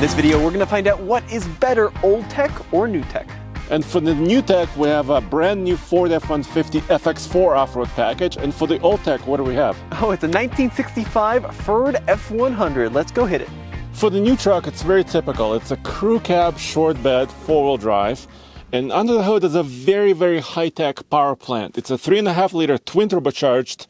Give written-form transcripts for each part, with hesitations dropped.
this video, we're going to find out what is better, old tech or new tech. And for the new tech, we have a brand new Ford F-150 FX4 off-road package. And for the old tech, what do we have? Oh, it's a 1965 Ford F-100. Let's go hit it. For the new truck, it's very typical. It's a crew cab, short bed, four-wheel drive. And under the hood is a very, very high-tech power plant. It's a 3.5-liter twin turbocharged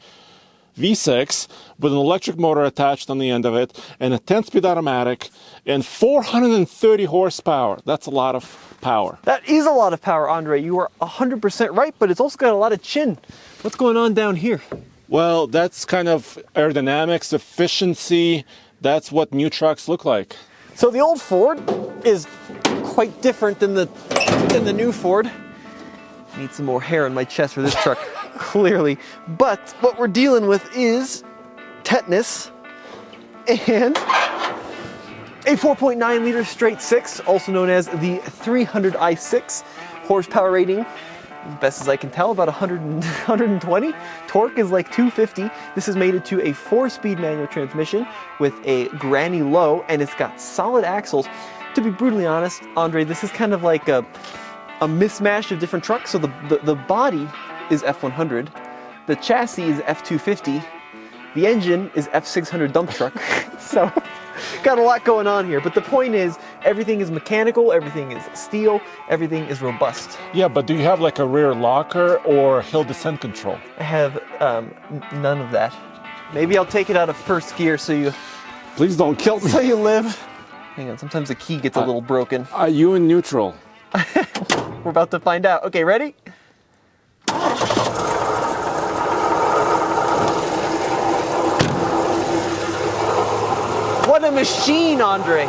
V6 with an electric motor attached on the end of it and a 10-speed automatic and 430 horsepower. That's a lot of power. That is a lot of power, Andre. You are 100% right, but it's also got a lot of chin. What's going on down here? Well, that's kind of aerodynamics, efficiency. That's what new trucks look like. So the old Ford is quite different than the new Ford. Need some more hair on my chest for this truck. Clearly, but what we're dealing with is tetanus and a 4.9 liter straight six, also known as the 300i6 horsepower rating. As best as I can tell, about 120. Torque is like 250. This is mated to a 4-speed manual transmission with a granny low, and it's got solid axles. To be brutally honest, Andre, this is kind of like a mismatch of different trucks. So the body is F100, the chassis is F250, the engine is F600 dump truck. So got a lot going on here, but the point is everything is mechanical, everything is steel, everything is robust. Yeah, but do you have like a rear locker or hill descent control? I have none of that. Maybe I'll take it out of first gear so you... Please don't kill me. So you live. Hang on, sometimes the key gets a little broken. Are you in neutral? We're about to find out. Okay, ready? What a machine, Andre.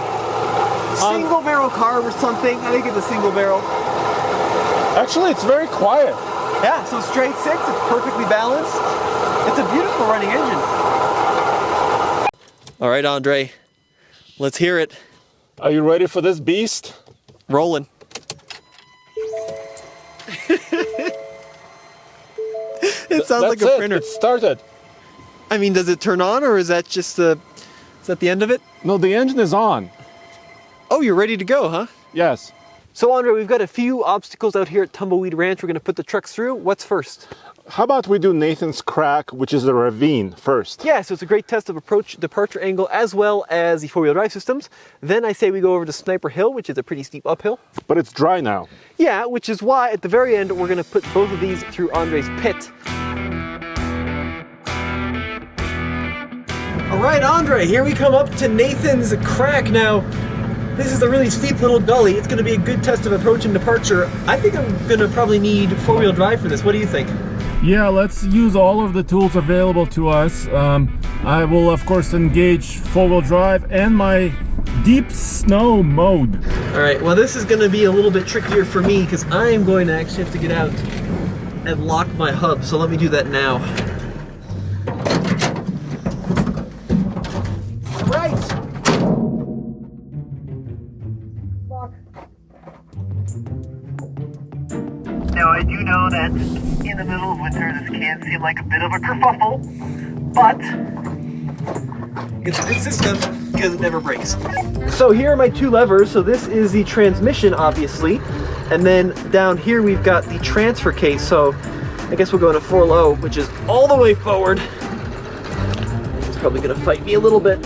Single barrel carb or something. I think it's a single barrel. Actually, it's very quiet. Yeah, so straight six, it's perfectly balanced. It's a beautiful running engine. All right, Andre, let's hear it. Are you ready for this beast? Rolling. It sounds like a printer. It started. I mean, does it turn on, or is that just is that the end of it? No, the engine is on. Oh, you're ready to go, huh? Yes. So, Andre, we've got a few obstacles out here at Tumbleweed Ranch we're going to put the trucks through. What's first? How about we do Nathan's Crack, which is a ravine, first? Yeah, so it's a great test of approach, departure angle, as well as the four-wheel drive systems. Then I say we go over to Sniper Hill, which is a pretty steep uphill. But it's dry now. Yeah, which is why at the very end we're going to put both of these through Andre's pit. All right, Andre, here we come up to Nathan's Crack. Now, this is a really steep little gully. It's going to be a good test of approach and departure. I think I'm going to probably need four-wheel drive for this. What do you think? Yeah, let's use all of the tools available to us. I will, of course, engage four-wheel drive and my deep snow mode. All right, well, this is going to be a little bit trickier for me because I am going to actually have to get out and lock my hub. So let me do that now. All right. Now, I do know that in the middle of winter, this can seem like a bit of a kerfuffle, but it's a good system because it never breaks. So here are my two levers. So this is the transmission, obviously, and then down here we've got the transfer case. So I guess we'll go into 4-low, which is all the way forward. It's probably gonna fight me a little bit.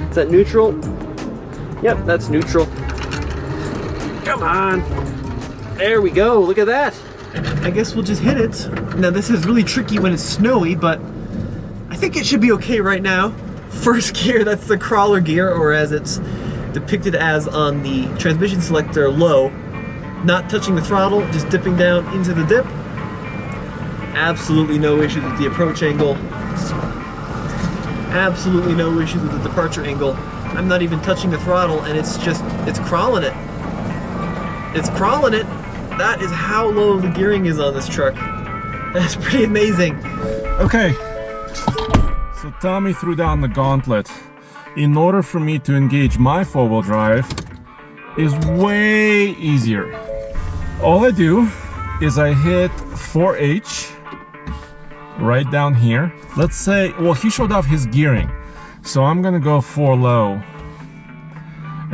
Is that neutral? Yep, that's neutral. Come on. There we go, look at that. I guess we'll just hit it. Now this is really tricky when it's snowy, but I think it should be okay right now. First gear, that's the crawler gear, or as it's depicted as on the transmission selector, low. Not touching the throttle, just dipping down into the dip. Absolutely no issues with the approach angle. Absolutely no issues with the departure angle. I'm not even touching the throttle, and it's crawling it. It's crawling it. That is how low the gearing is on this truck. That's pretty amazing. Okay, so Tommy threw down the gauntlet. In order for me to engage my four-wheel drive is way easier. All I do is I hit 4H right down here. Let's say, well, he showed off his gearing, so I'm gonna go 4-low.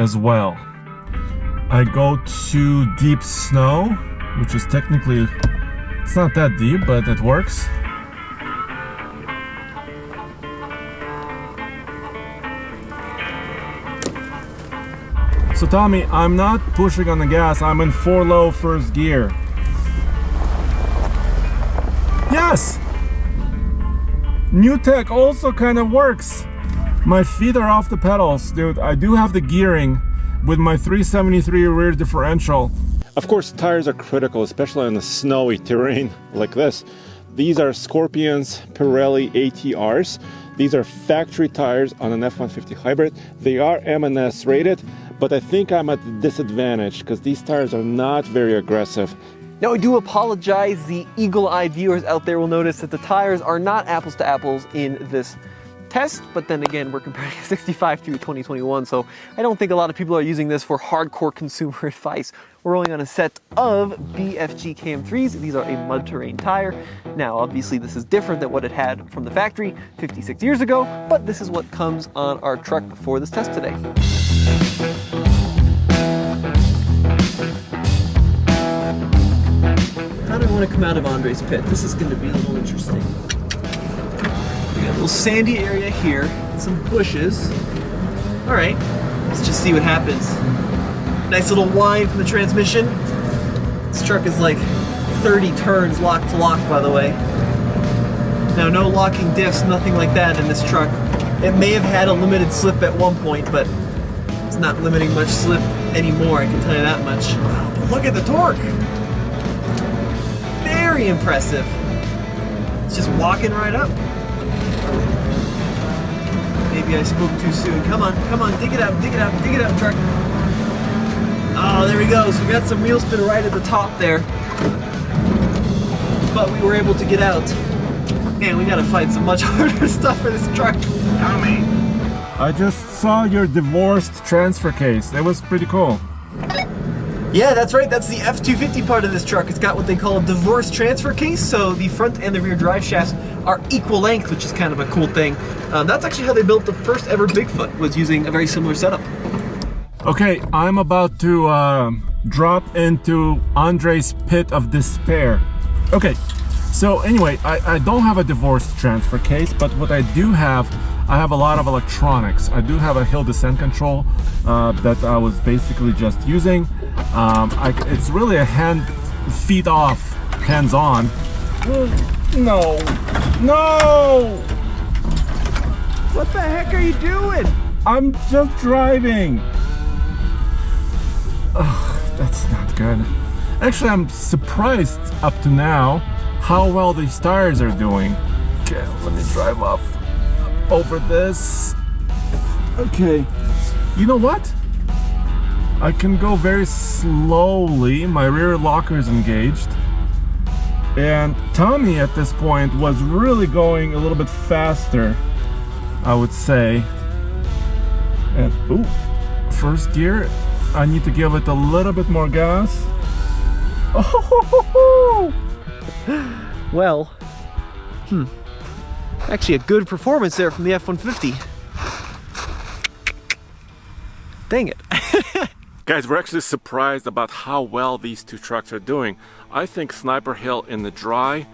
as well. I go to deep snow, which is technically, it's not that deep, but it works. So Tommy, I'm not pushing on the gas, I'm in 4 low first gear. Yes! New tech also kind of works. My feet are off the pedals, dude. I do have the gearing with my 373 rear differential. Of course, tires are critical, especially on a snowy terrain like this. These are Scorpion's Pirelli ATRs. These are factory tires on an F-150 hybrid. They are M&S rated, but I think I'm at a disadvantage because these tires are not very aggressive. Now I do apologize, the eagle-eyed viewers out there will notice that the tires are not apples to apples in this test, but then again, we're comparing 65 through 2021, so I don't think a lot of people are using this for hardcore consumer advice. We're rolling on a set of BFG KM3s. These are a mud terrain tire. Now, obviously this is different than what it had from the factory 56 years ago, but this is what comes on our truck for this test today. How do I want to come out of Andre's pit? This is going to be a little interesting. We got a little sandy area here, some bushes. All right, let's just see what happens. Nice little whine from the transmission. This truck is like 30 turns lock to lock, by the way. Now, no locking diffs, nothing like that in this truck. It may have had a limited slip at one point, but it's not limiting much slip anymore, I can tell you that much. Wow, but look at the torque. Very impressive. It's just walking right up. Maybe I spoke too soon. Come on, dig it up, dig it up, dig it up, truck. Oh, there we go. So we got some wheel spin right at the top there. But we were able to get out. Man, we gotta find some much harder stuff for this truck. Tommy. I just saw your divorced transfer case. That was pretty cool. Yeah, that's right. That's the F-250 part of this truck. It's got what they call a divorce transfer case, so the front and the rear drive shafts are equal length, which is kind of a cool thing. That's actually how they built the first ever Bigfoot, was using a very similar setup. Okay, I'm about to drop into Andre's pit of despair. Okay, so anyway, I don't have a divorce transfer case, but what I do have, I have a lot of electronics. I do have a hill descent control that I was basically just using. It's really a feet off, hands on. No, no! What the heck are you doing? I'm just driving. Ugh, that's not good. Actually, I'm surprised up to now how well these tires are doing. Okay, let me drive up over this. Okay, you know what? I can go very slowly. My rear locker is engaged. And Tommy at this point was really going a little bit faster, I would say. And ooh, first gear, I need to give it a little bit more gas. Oh, well, actually a good performance there from the F-150. Dang it. Guys, we're actually surprised about how well these two trucks are doing. I think Sniper Hill in the dry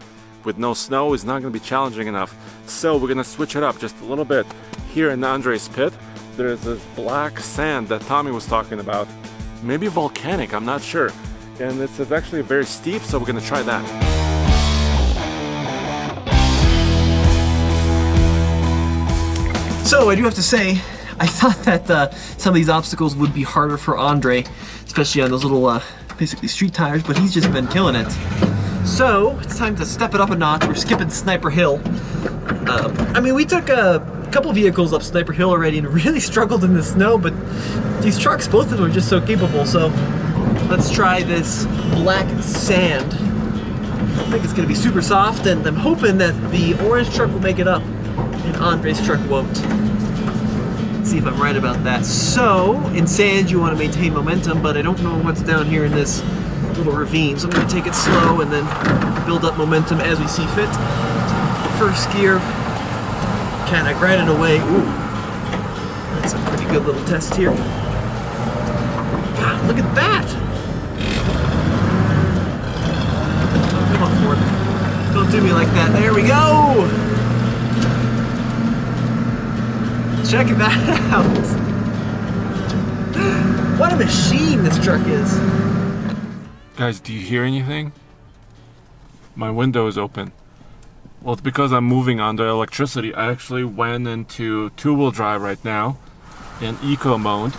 with no snow is not going to be challenging enough. So we're going to switch it up just a little bit. Here in Andre's pit, there's this black sand that Tommy was talking about. Maybe volcanic, I'm not sure. And it's actually very steep, so we're going to try that. So I do have to say, I thought that some of these obstacles would be harder for Andre, especially on those little, basically street tires, but he's just been killing it. So it's time to step it up a notch. We're skipping Sniper Hill. I mean, we took a couple vehicles up Sniper Hill already and really struggled in the snow, but these trucks, both of them are just so capable. So let's try this black sand. I think it's gonna be super soft, and I'm hoping that the orange truck will make it up and Andre's truck won't. Let's see if I'm right about that. So in sand, you want to maintain momentum, but I don't know what's down here in this little ravine, so I'm going to take it slow and then build up momentum as we see fit. First gear, kind of grind it away. Ooh, that's a pretty good little test here. Look at that! Come on, Ford. Don't do me like that. There we go! Check that out! What a machine this truck is! Guys, do you hear anything? My window is open. Well, it's because I'm moving under electricity. I actually went into two-wheel drive right now in eco mode.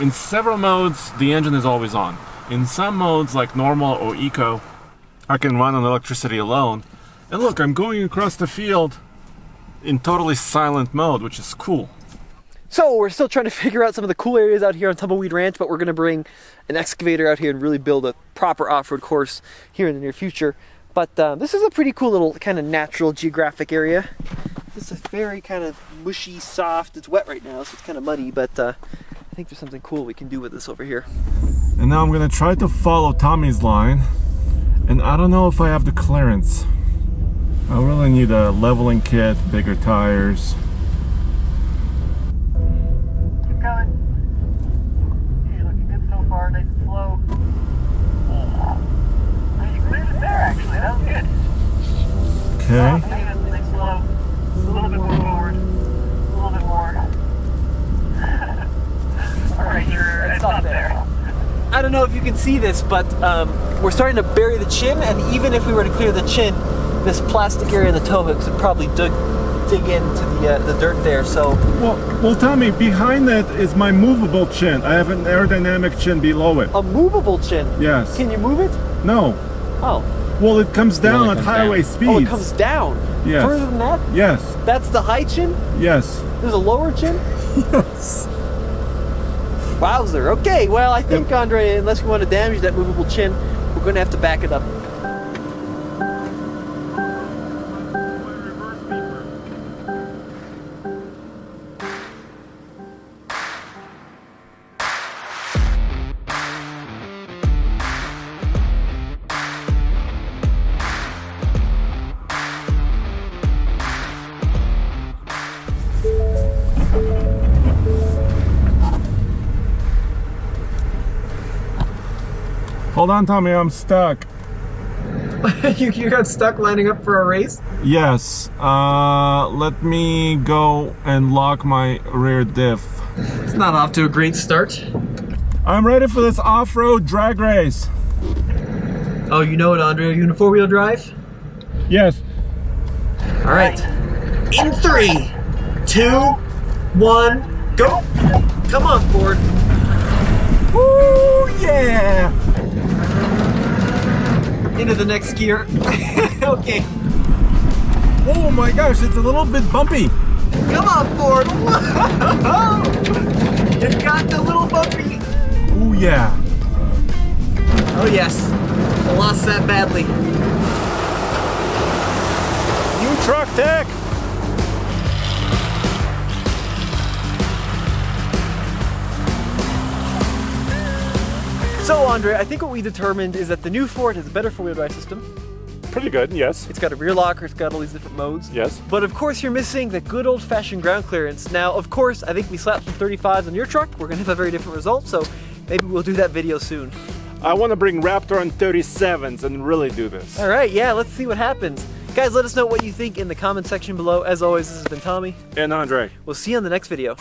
In several modes, the engine is always on. In some modes, like normal or eco, I can run on electricity alone. And look, I'm going across the field in totally silent mode, which is cool. So we're still trying to figure out some of the cool areas out here on Tumbleweed Ranch, but we're going to bring an excavator out here and really build a proper off-road course here in the near future. But this is a pretty cool little kind of natural geographic area. It's a very kind of mushy, soft, it's wet right now, so it's kind of muddy, but I think there's something cool we can do with this over here. And now I'm going to try to follow Tommy's line, and I don't know if I have the clearance. I really need a leveling kit, bigger tires. Keep going. You're looking good so far, nice and slow. You cleared it there, actually. That was good. Okay. Nice and slow. A little bit more forward. A little bit more. Alright, it's up there. I don't know if you can see this, but we're starting to bury the chin, and even if we were to clear the chin, this plastic area in the tow hooks would probably dig into the dirt there, so... Well, Tommy, behind that is my movable chin. I have an aerodynamic chin below it. A movable chin? Yes. Can you move it? No. Oh. Well, it comes down at highway speeds. Oh, it comes down? Yes. Further than that? Yes. That's the high chin? Yes. There's a lower chin? Yes. Wowzer. Okay, well, I think, Andre, unless we want to damage that movable chin, we're going to have to back it up. Hold on, Tommy, I'm stuck. you got stuck lining up for a race? Yes. Let me go and lock my rear diff. It's not off to a great start. I'm ready for this off-road drag race. Oh, you know it, Andre. Are you in a four-wheel drive? Yes. All right. In 3, 2, 1, go! Come on, Ford. Woo, yeah! Into the next gear. Okay. Oh my gosh, it's a little bit bumpy. Come on, Ford. Whoa! It got a little bumpy. Oh yeah. Oh yes. I lost that badly. New truck tech. So, Andre, I think what we determined is that the new Ford has a better four-wheel drive system. Pretty good, yes. It's got a rear locker, it's got all these different modes. Yes. But of course you're missing the good old-fashioned ground clearance. Now, of course, I think we slapped some 35s on your truck. We're gonna have a very different result, so maybe we'll do that video soon. I want to bring Raptor on 37s and really do this. All right, yeah, let's see what happens. Guys, let us know what you think in the comment section below. As always, this has been Tommy. And Andre. We'll see you on the next video.